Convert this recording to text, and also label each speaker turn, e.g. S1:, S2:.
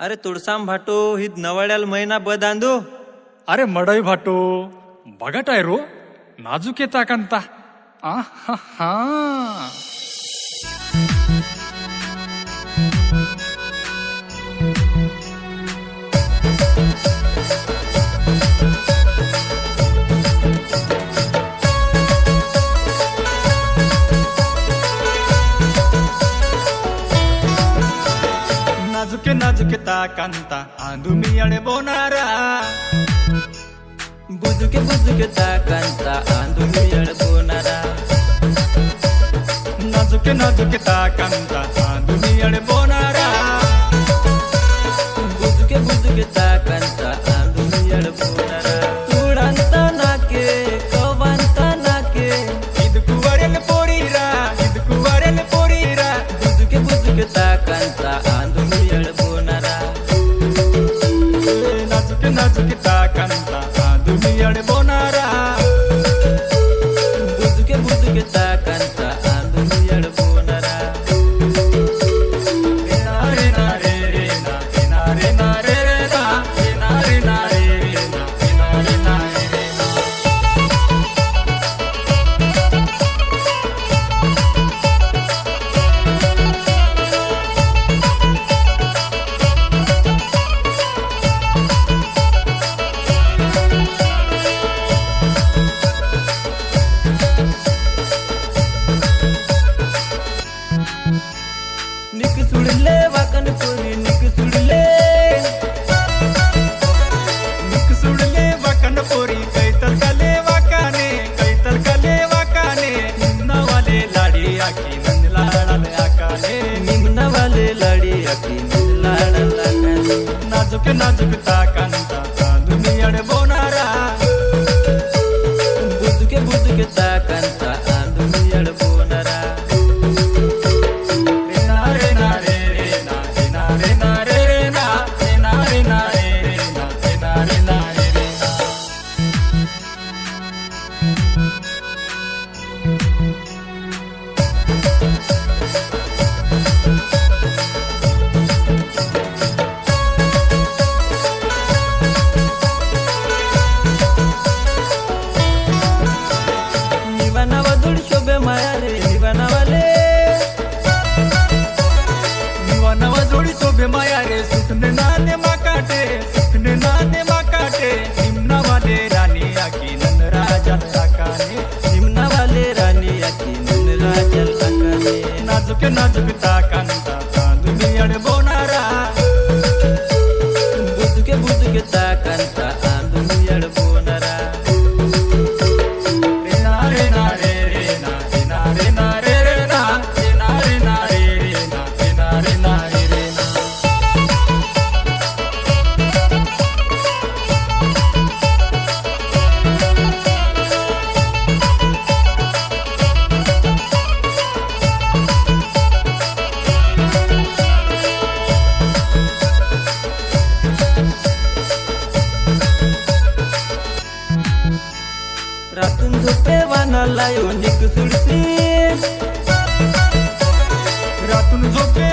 S1: अरे तुळसाम भाटो ही नवड्याल महिना बदांदो.
S2: अरे मडई भाटो बघटाय रो नाजूक येता कांता हा नाजुके नाजुके ताकांता आंदू मी अडे बोनारा
S1: बुजुके बुजुके ताकांता आंदोली अडकोनारा.
S2: नाजुके नाजुके ताकांता आंदू मी अडे बोनारा
S1: बुजुके बुजुके ताकांता आंदोली अडकोनारा. तुडांता नाके कवांता नाके
S2: इदकुवरेल पोरीरा इदकुवरेल पोरीरा
S1: बुजुके बुजुके ताकांता आंदोली अडकोनारा.
S2: नाजुके नाजुके ताकांता आंदू मी अडे बोनारा
S1: बुजुके बुजुके ताकांता आंदोली अडकोनारा.
S2: रे ना रे रे ना रे ना रे ना रे रे ना रे ना रे ना रे रे ना रे ना रे ना रे ना.
S1: निक सुडले वाकन पोरी निक सुडले
S2: निक सुडले वाकन पोरी कैतल कले वाकाने कैतल कले वाकाने नवाले लाडी आखी नंद लाडाल आकाने
S1: निमना वाले लाडी अकी लाडा लाकाने.
S2: नाजुक नाजुक ताकांता आंदू मी अडे बोनारा
S1: बुजुके बुजुके ताकांता आंदोली अडकोनारा.
S2: रे ना रे ना रे रे ना रे ना रे ना रे रे ना रे ना रे ना रे रे ना रे ना रे ना रे रे ना.
S1: निवाना वधुड शोभे माया रे निवाना वाले
S2: निवानावा जोडी शोभे माया रे सुटणे ना दे माकाटे सुटणे ना दे माकाटे निमनावाले राणी आकी नंद राजा आकाने
S1: निमना वाले राणी अकी राजल लाकाने.
S2: नाजुक नाजुक ताकांता आंदू मी अडे बोनारा
S1: बुजुके बुजुके ताकांता आंदोली अडकोनारा.
S2: रे ना रे ना रे रे ना रे ना रे ना रे रे ना रे ना रे ना रे रे ना रे ना रे ना रे रे ना.
S1: रातून झोपे वाना लायो निक सुडसी
S2: रातून झोपे